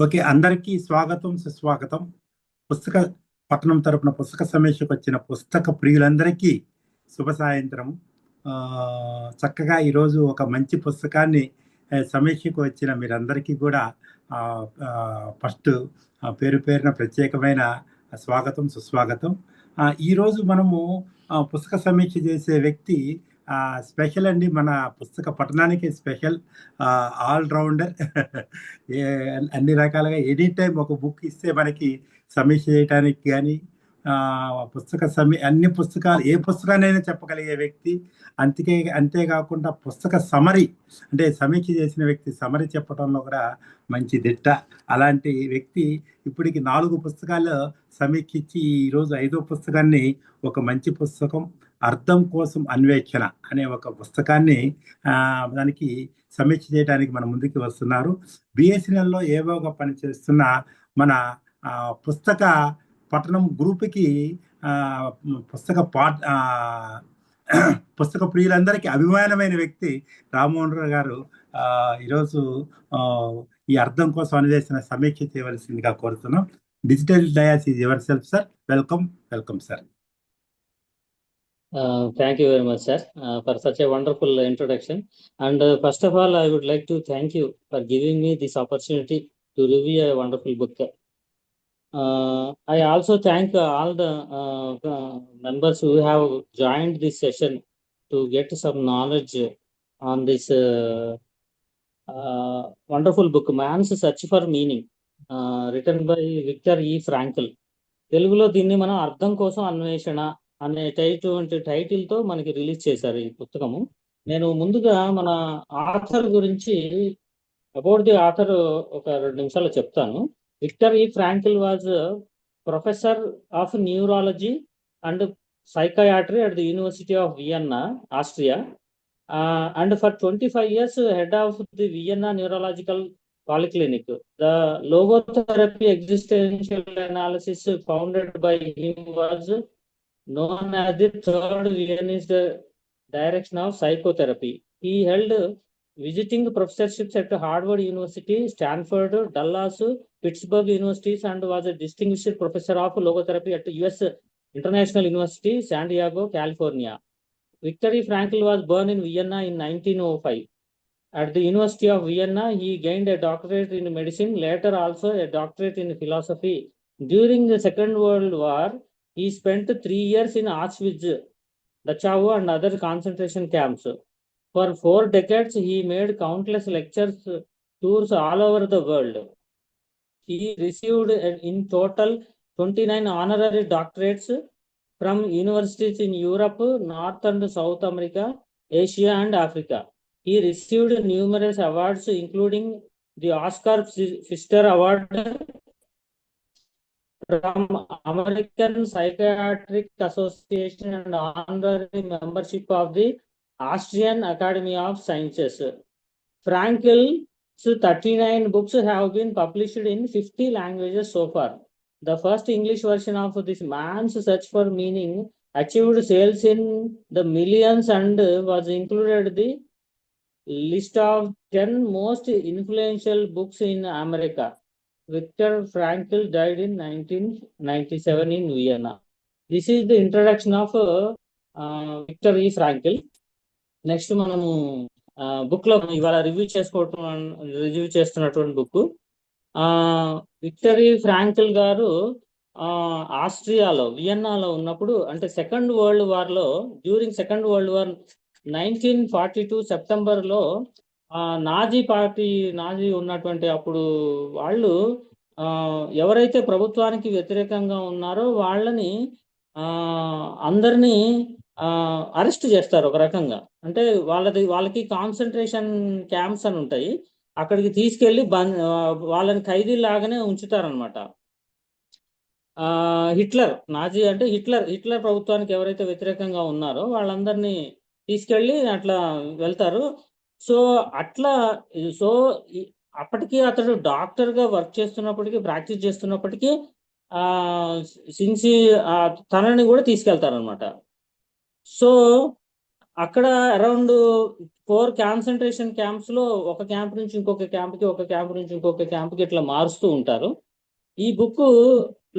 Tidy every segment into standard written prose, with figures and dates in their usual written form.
Okay, అందరికీ స్వాగతం సుస్వాగతం. పుస్తక పట్టణం తరపున పుస్తక సమీక్షకు వచ్చిన పుస్తక ప్రియులందరికీ శుభ సాయంత్రం. ఆ, చక్కగా ఈరోజు ఒక మంచి పుస్తకాన్ని సమీక్షకు వచ్చిన మీరందరికీ కూడా ఆ, ఆ, ఫస్ట్ పేరు పేరున ప్రత్యేకమైన స్వాగతం సుస్వాగతం. ఈరోజు మనము పుస్తక సమీక్ష చేసే వ్యక్తి స్పెషల్ అండి, మన పుస్తక పఠనానికి స్పెషల్, ఆల్ రౌండర్. అన్ని రకాలుగా ఎనీ టైం ఒక బుక్ ఇస్తే మనకి సమీక్ష చేయడానికి కానీ, అన్ని పుస్తకాలు, ఏ పుస్తకాన్నైనా చెప్పగలిగే వ్యక్తి. అంతేకాకుండా పుస్తక సమరీ, అంటే సమీక్ష చేసిన వ్యక్తి సమరీ చెప్పడంలో కూడా మంచి దిట్ట. అలాంటి వ్యక్తి ఇప్పటికి 4 పుస్తకాలు సమీక్షించి ఈరోజు 5వ పుస్తకాన్ని, ఒక మంచి పుస్తకం అర్థం కోసం అన్వేషణ అనే ఒక పుస్తకాన్ని దానికి సమీక్ష చేయడానికి మన ముందుకు వస్తున్నారు. బిఎస్ఎన్ఎల్లో ఏవోగా పనిచేస్తున్న మన పుస్తక పఠనం గ్రూప్కి పుస్తక పుస్తక ప్రియులందరికీ అభిమానమైన వ్యక్తి రామ్మోహన్ రావు గారు ఈరోజు ఈ అర్థం కోసం అన్వేషణ సమీక్ష చేయవలసిందిగా కోరుతున్నాం. Digital dais is your self sir. Welcome sir. Thank you very much, sir, for such a wonderful introduction. And first of all, I would like to thank you for giving me this opportunity to review a wonderful book. I also thank all the members who have joined this session to get some knowledge on this wonderful book, Man's Search for Meaning, written by Viktor E. Frankl. తెలుగులో దీన్ని మనం అర్థం కోసం అన్వేషణ అనే title తో మనకి release చేశారు ఈ పుస్తకము. నేను ముందుగా మన ఆథర్ గురించి, అబౌట్ ది ఆథర్ ఒక 2 నిమిషాలు చెప్తాను. Victor E Frankl was professor of neurology and psychiatry at the university of Vienna, Austria, and for 25 years head of the Vienna Neurological Polyclinic. The logotherapy existential analysis founded by him was known as the third Viennese direction of psychotherapy. He held visiting professorships at Harvard University, Stanford, Dallas, Pittsburgh universities, and was a distinguished professor of logotherapy at US International University, San Diego, California. Viktor E. Frankl was born in Vienna in 1905. At the University of Vienna, he gained a doctorate in medicine, later also a doctorate in philosophy. During the Second World War, he spent 3 years in Auschwitz, Dachau, and other concentration camps. For 4 decades, he made countless lectures, tours all over the world. He received in total 29 honorary doctorates from universities in Europe, North and South America, Asia, and Africa. He received numerous awards, including the Oscar Pfister Award from American Psychiatric Association and honorary membership of the Austrian Academy of Sciences. Frankl's 39 books have been published in 50 languages so far. The first English version of this Man's Search for Meaning achieved sales in the millions and was included the list of 10 most influential books in America. Viktor Frankl died in 1997 in Vienna. This is the introduction of Viktor E. Frankl. Next మనము book లో ఇవాళ review చేస్తున్నటువంటి book Victor E Frankl గారు ఆస్ట్రియాలో, వియన్నాలో ఉన్నప్పుడు, అంటే second world war లో, during second world war 1942 సెప్టెంబర్లో Nazi ఉన్నటువంటి అప్పుడు వాళ్ళు ఎవరైతే ప్రభుత్వానికి వ్యతిరేకంగా ఉన్నారో వాళ్ళని అందరినీ అరెస్ట్ చేస్తారు ఒక రకంగా. అంటే వాళ్ళకి కాన్సన్ట్రేషన్ క్యాంప్స్ అని ఉంటాయి, అక్కడికి తీసుకెళ్లి వాళ్ళని ఖైదీలాగానే ఉంచుతారనమాట. హిట్లర్ ప్రభుత్వానికి ఎవరైతే వ్యతిరేకంగా ఉన్నారో వాళ్ళందరినీ తీసుకెళ్లి అట్లా వెళ్తారు. అప్పటికి అతడు డాక్టర్ గా ప్రాక్టీస్ చేస్తున్నప్పటికీ తనని కూడా తీసుకెళ్తారనమాట. సో అక్కడ అరౌండ్ 4 కాన్సన్ట్రేషన్ క్యాంప్స్ లో ఒక క్యాంప్ నుంచి ఇంకొక క్యాంప్కి, ఒక క్యాంప్ నుంచి ఇంకొక క్యాంప్కి ఇట్లా మారుస్తూ ఉంటారు. ఈ బుక్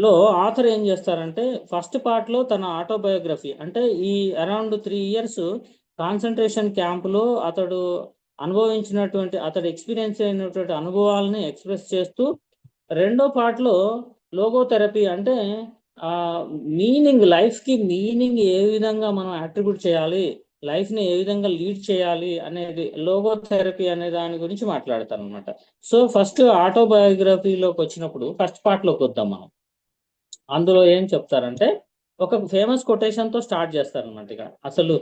లో ఆథర్ ఏం చేస్తారంటే ఫస్ట్ పార్ట్ లో తన ఆటోబయోగ్రఫీ, అంటే ఈ అరౌండ్ 3 ఇయర్స్ కాన్సన్ట్రేషన్ క్యాంప్ లో అతడు అనుభవించినటువంటి, అతడు ఎక్స్పీరియన్స్ అయినటువంటి అనుభవాలని ఎక్స్ప్రెస్ చేస్తూ, రెండో పార్ట్ లో లోగోథెరపీ అంటే ఆ మీనింగ్, లైఫ్ కి మీనింగ్ ఏ విధంగా మనం అట్రిబ్యూట్ చేయాలి, లైఫ్ ని ఏ విధంగా లీడ్ చేయాలి అనేది లోగోథెరపీ అనే దాని గురించి మాట్లాడతారు అనమాట. సో ఫస్ట్ ఆటోబయోగ్రఫీలోకి వచ్చినప్పుడు ఫస్ట్ పార్ట్ లోకి వద్దాం మనం. అందులో ఏం చెప్తారంటే ఒక ఫేమస్ కొటేషన్ తో స్టార్ట్ చేస్తారనమాట. ఇక అసలు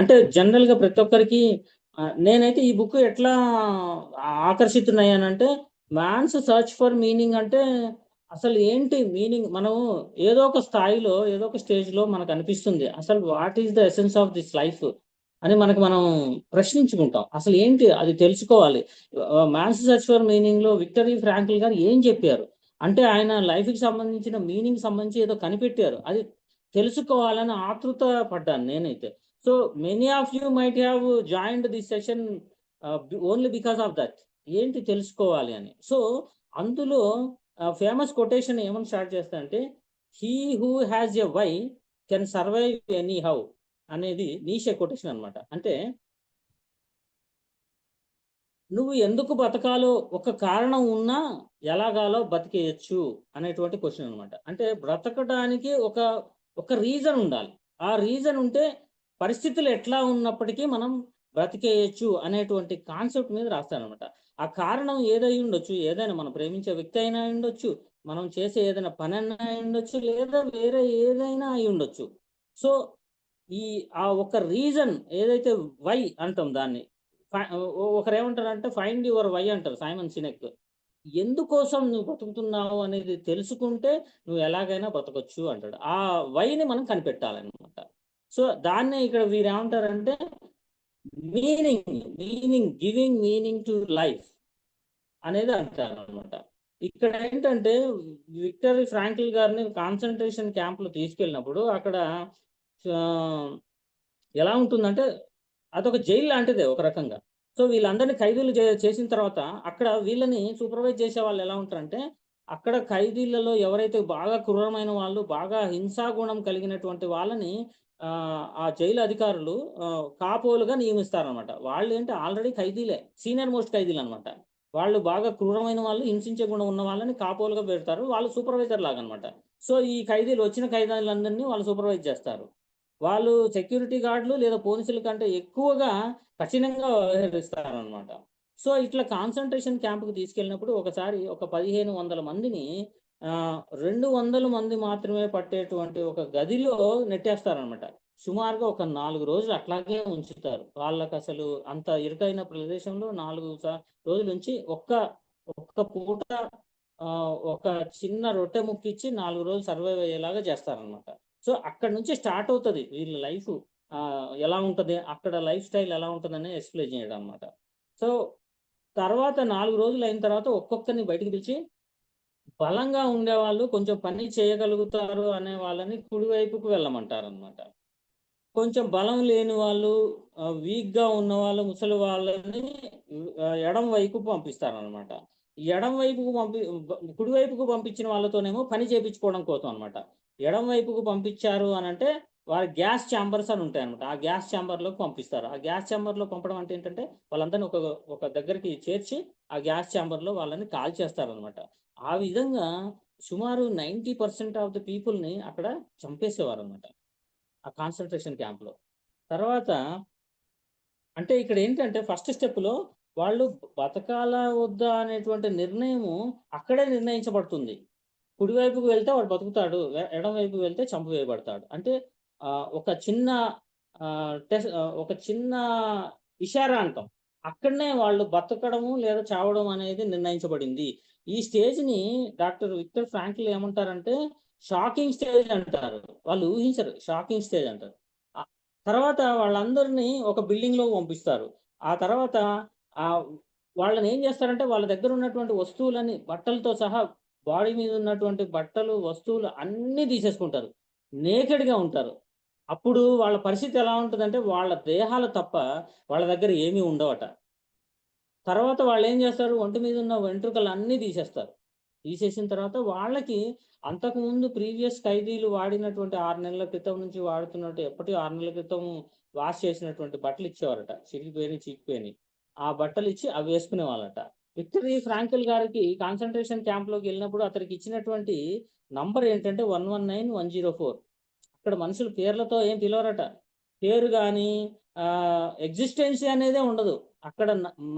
అంటే జనరల్ గా ప్రతి ఒక్కరికి నేనైతే ఈ బుక్ ఎట్లా ఆకర్షితున్నాయనంటే, మ్యాన్స్ సర్చ్ ఫర్ మీనింగ్ అంటే అసలు ఏంటి మీనింగ్, మనం ఏదో ఒక స్థాయిలో ఏదో ఒక స్టేజ్ లో మనకు అనిపిస్తుంది అసలు what is the essence of this life అని మనకు మనం ప్రశ్నించుకుంటాం. అసలు ఏంటి అది తెలుసుకోవాలి. మ్యాన్స్ సర్చ్ ఫర్ మీనింగ్ లో విక్టరీ ఫ్రాంకిల్ గారు ఏం చెప్పారు అంటే, ఆయన లైఫ్ కి సంబంధించిన మీనింగ్ సంబంధించి ఏదో కనిపెట్టారు, అది తెలుసుకోవాలని ఆతృత పడ్డాను నేనైతే. So many of you might have joined this session only because of that, ఏంటి తెలుసుకోవాలి అని. సో అందులో ఫేమస్ కొటేషన్ ఏమని స్టార్ట్ చేస్తా అంటే, he who has a why can survive any how అనేది నీషే కొటేషన్ అనమాట. అంటే నువ్వు ఎందుకు బతకాలో ఒక కారణం ఉన్నా ఎలాగాలో బతికేయచ్చు అనేటువంటి క్వశ్చన్ అనమాట. అంటే బ్రతకడానికి ఒక ఒక రీజన్ ఉండాలి. ఆ రీజన్ ఉంటే పరిస్థితులు ఎట్లా ఉన్నప్పటికీ మనం బ్రతికేయచ్చు అనేటువంటి కాన్సెప్ట్ మీద రాస్తానమాట. ఆ కారణం ఏదై ఉండొచ్చు, ఏదైనా మనం ప్రేమించే వ్యక్తి అయినా అయి ఉండొచ్చు, మనం చేసే ఏదైనా పని అయినా అయి ఉండొచ్చు, లేదా వేరే ఏదైనా అయి ఉండొచ్చు. సో ఈ ఆ ఒక రీజన్ ఏదైతే వై అంటాం దాన్ని, ఒకరు ఏమంటారంటే ఫైండ్ యువర్ వై అంటారు సైమన్ సినెక్. ఎందుకోసం నువ్వు బతుకుతున్నావు అనేది తెలుసుకుంటే నువ్వు ఎలాగైనా బతకొచ్చు అంటాడు. ఆ వైని మనం కనిపెట్టాలన్నమాట. సో దాన్నే ఇక్కడ వీరు ఏమంటారంటే meaning giving meaning to life అనేది అంటారు అనమాట. ఇక్కడ ఏంటంటే విక్టరీ ఫ్రాంకిల్ గారిని కాన్సన్ట్రేషన్ క్యాంప్ లో తీసుకెళ్ళినప్పుడు అక్కడ ఎలా ఉంటుందంటే అదొక జైలు లాంటిదే ఒక రకంగా. సో వీళ్ళందరినీ ఖైదీలు చేసిన తర్వాత అక్కడ వీళ్ళని సూపర్వైజ్ చేసే వాళ్ళు ఎలా ఉంటారంటే, అక్కడ ఖైదీలలో ఎవరైతే బాగా క్రూరమైన వాళ్ళు, బాగా హింసాగుణం కలిగినటువంటి వాళ్ళని ఆ జైలు అధికారులు కాపోలుగా నియమిస్తారనమాట. వాళ్ళు ఏంటి ఆల్రెడీ ఖైదీలే, సీనియర్ మోస్ట్ ఖైదీలు అనమాట. వాళ్ళు బాగా క్రూరమైన వాళ్ళు, హింసించే గుణం ఉన్న వాళ్ళని కాపోలుగా పెడతారు, వాళ్ళు సూపర్వైజర్ లాగా అనమాట. సో ఈ ఖైదీలు వచ్చిన ఖైదీలందరినీ వాళ్ళు సూపర్వైజ్ చేస్తారు. వాళ్ళు సెక్యూరిటీ గార్డులు లేదా పోలీసుల కంటే ఎక్కువగా కఠినంగా వ్యవహరిస్తారనమాట. సో ఇట్లా కాన్సన్ట్రేషన్ క్యాంప్కి తీసుకెళ్ళినప్పుడు ఒకసారి ఒక 1500 మందిని 200 మంది మాత్రమే పట్టేటువంటి ఒక గదిలో నెట్టేస్తారనమాట. సుమారుగా ఒక 4 రోజులు అట్లాగే ఉంచుతారు. వాళ్ళకి అసలు అంత ఇరుకైన ప్రదేశంలో 4 రోజుల నుంచి ఒక్క ఒక్క పూట ఒక చిన్న రొట్టె ముక్కిచ్చి 4 రోజులు సర్వైవ్ అయ్యేలాగా చేస్తారనమాట. సో అక్కడ నుంచి స్టార్ట్ అవుతుంది వీళ్ళ లైఫ్ ఎలా ఉంటుంది, అక్కడ లైఫ్ స్టైల్ ఎలా ఉంటుందని ఎక్స్ప్లెయిన్ చేయడం అనమాట. సో తర్వాత 4 రోజులు అయిన తర్వాత ఒక్కొక్కరిని బయటికి పిలిచి, బలంగా ఉండేవాళ్ళు, కొంచెం పని చేయగలుగుతారు అనే వాళ్ళని కుడివైపుకు వెళ్ళమంటారు అనమాట. కొంచెం బలం లేని వాళ్ళు, వీక్ గా ఉన్న వాళ్ళు, ముసలి వాళ్ళని ఎడం వైపు పంపిస్తారనమాట. ఎడం వైపుకు కుడివైపుకు పంపించిన వాళ్ళతోనేమో పని చేయించుకోవడం కోసం అనమాట. ఎడం వైపుకు పంపించారు అని అంటే వారి గ్యాస్ ఛాంబర్స్ అని ఉంటాయి అనమాట. ఆ గ్యాస్ ఛాంబర్లోకి పంపిస్తారు. ఆ గ్యాస్ ఛాంబర్లో పంపడం అంటే ఏంటంటే వాళ్ళందరినీ ఒక దగ్గరికి చేర్చి ఆ గ్యాస్ ఛాంబర్లో వాళ్ళని కాల్ చేస్తారనమాట. ఆ విధంగా సుమారు 90% ఆఫ్ ద పీపుల్ని అక్కడ చంపేసేవారు అనమాట ఆ కాన్సన్ట్రేషన్ క్యాంప్లో. తర్వాత అంటే ఇక్కడ ఏంటంటే ఫస్ట్ స్టెప్లో వాళ్ళు బతకాలా వద్దా అనేటువంటి నిర్ణయము అక్కడే నిర్ణయించబడుతుంది. కుడివైపుకు వెళ్తే వాడు బతుకుతాడు, ఎడం వైపుకు వెళ్తే చంపివేయబడతాడు. అంటే ఒక చిన్న ఒక చిన్న ఇషారా అంటాం, అక్కడనే వాళ్ళు బతకడము లేదా చావడం అనేది నిర్ణయించబడింది. ఈ స్టేజ్ని డాక్టర్ విక్టర్ ఫ్రాంక్ల్ ఏమంటారంటే షాకింగ్ స్టేజ్ అంటారు. వాళ్ళు ఊహించరు, షాకింగ్ స్టేజ్ అంటారు. తర్వాత వాళ్ళందరినీ ఒక బిల్డింగ్ లో పంపిస్తారు. ఆ తర్వాత ఆ వాళ్ళని ఏం చేస్తారంటే వాళ్ళ దగ్గర ఉన్నటువంటి వస్తువులని బట్టలతో సహా, బాడీ మీద ఉన్నటువంటి బట్టలు, వస్తువులు అన్నీ తీసేసుకుంటారు. నేకెడ్ గా ఉంటారు. అప్పుడు వాళ్ళ పరిస్థితి ఎలా ఉంటుందంటే వాళ్ళ దేహాలు తప్ప వాళ్ళ దగ్గర ఏమీ ఉండవట. తర్వాత వాళ్ళేం చేస్తారు, ఒంటి మీద ఉన్న వెంట్రుకలు అన్నీ తీసేస్తారు. తీసేసిన తర్వాత వాళ్ళకి అంతకుముందు ప్రీవియస్ ఖైదీలు వాడినటువంటి 6 నెలల క్రితం నుంచి వాడుతున్నట్టు ఎప్పటియో 6 నెలల క్రితం వాష్ చేసినటువంటి బట్టలు ఇచ్చేవారట. చిరిగిపోయినయి, చీకిపోయినయి. ఆ బట్టలిచ్చి అవి వేసుకునేవాళ్ళట. విక్టర్ ఈ ఫ్రాంకిల్ గారికి కాన్సంట్రేషన్ క్యాంప్‌లోకి వెళ్ళినప్పుడు అతనికి ఇచ్చినటువంటి నంబర్ ఏంటంటే 119104. అక్కడ మనుషులు పేర్లతో ఏం పిలవరట. పేరు గాని ఎగ్జిస్టెన్సీ అనేదే ఉండదు. అక్కడ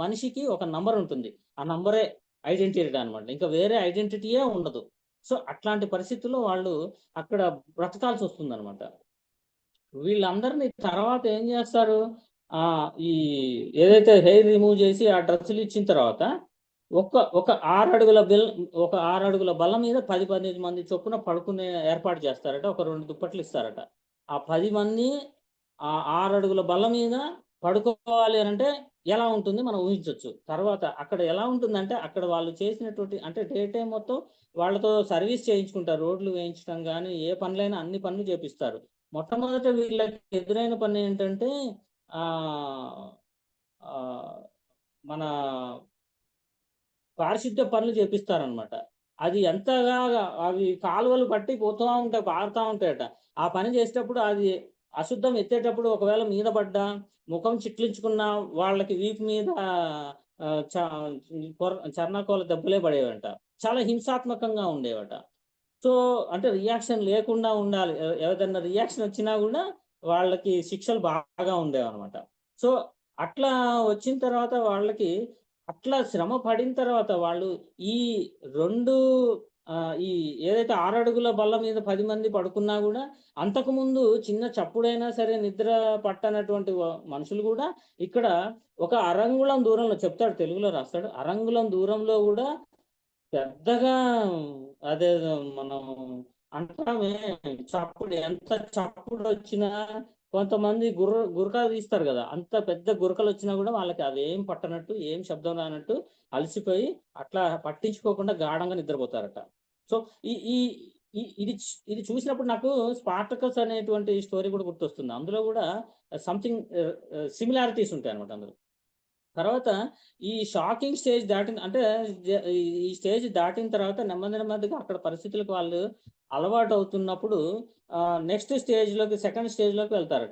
మనిషికి ఒక నంబర్ ఉంటుంది. ఆ నంబరే ఐడెంటిటీ అన్నమాట. ఇంకా వేరే ఐడెంటిటీయే ఉండదు. సో, అట్లాంటి పరిస్థితుల్లో వాళ్ళు అక్కడ బ్రతకాల్సొస్తుందన్నమాట. వీళ్ళందరిని తర్వాత ఏం జేస్తారు, ఈ ఏదైతే హెయిర్ రిమూవ్ జేసి ఆ డ్రెస్సులిచ్చిన తర్వాత ఒక 6 అడుగుల ఒక 6 అడుగుల బల్ల మీద 10, 15 మంది చొప్పున పడుకునే ఏర్పాటు చేస్తారట. ఒక 2 దుప్పట్లిస్తారట. ఆ 10 మంది ఆ 6 అడుగుల బల్ల మీద పడుకోవాలి అనంటే ఎలా ఉంటుంది మనం ఊహించొచ్చు. తర్వాత అక్కడ ఎలా ఉంటుందంటే, అక్కడ వాళ్ళు చేసినటువంటి అంటే డే టైమ్ మొత్తం వాళ్ళతో సర్వీస్ చేయించుకుంటారు. రోడ్లు వేయించడం గానీ, ఏ పనులైనా అన్ని పనులు చేపిస్తారు. మొట్టమొదట వీళ్ళకి ఎదురైన పనేంటంటే ఆహ్, ఆహ్, మన పారిశుద్ధ్య పనులు చేపిస్తారనమాట. అది ఎంతగా అవి కాలువలు పట్టి పోతా ఉంటాయి, పారుతా ఉంటాయట. ఆ పని చేసేటప్పుడు అది అశుద్ధం ఎత్తేటప్పుడు ఒకవేళ మీద పడ్డా, ముఖం చిట్లించుకున్నా వాళ్ళకి వీపు మీద చ చర్నాకోల దెబ్బలే పడేవంట. చాలా హింసాత్మకంగా ఉండేవట. సో, అంటే రియాక్షన్ లేకుండా ఉండాలి. ఏదన్నా రియాక్షన్ వచ్చినా గూడా వాళ్ళకి శిక్షలు బాగా ఉండేవన్నమాట. సో, అట్లా వచ్చిన తర్వాత వాళ్ళకి అట్లా శ్రమ పడిన తర్వాత వాళ్ళు ఈ 2 ఈ ఏదైతే 6 అడుగుల బల్ల మీద 10 మంది పడుకున్నా గూడా అంతకుముందు చిన్న చప్పుడైనా సరే నిద్ర పట్టనటువంటి మనుషులు గూడా ఇక్కడ ఒక అరంగుళం దూరంలో చెప్తాడు, తెలుగులో రాస్తాడు. అరంగుళం దూరంలో గూడా పెద్దగా అదేదో మనం అంటామే, చప్పుడు ఎంత చప్పుడొచ్చినా కొంతమంది గురక తీస్తారు గదా! అంత పెద్ద గురకలొచ్చినా గూడా వాళ్ళకి అవేం పట్టనట్టు, ఏం శబ్దం రానట్టు అలసిపోయి అట్లా పట్టించుకోకుండా గాఢంగా నిద్రపోతారట. సో, ఈ ఈ ఈ ఇది చూసినప్పుడు నాకు 'స్పార్టకస్' అనేటువంటి స్టోరీ గూడా గుర్తొస్తుంది. అందులో గూడా సంథింగ్ సిమిలారిటీస్ ఉంటాయన్నమాట అందులో. తర్వాత ఈ షాకింగ్ స్టేజ్ దాటిన అంటే ఈ స్టేజ్ దాటిన తర్వాత నెమ్మది నెమ్మదిగా అక్కడ పరిస్థితులకు వాళ్ళు అలవాటవుతున్నప్పుడు నెక్స్ట్ స్టేజ్‌లోకి సెకండ్ స్టేజ్‌లోకి వెళ్తారట.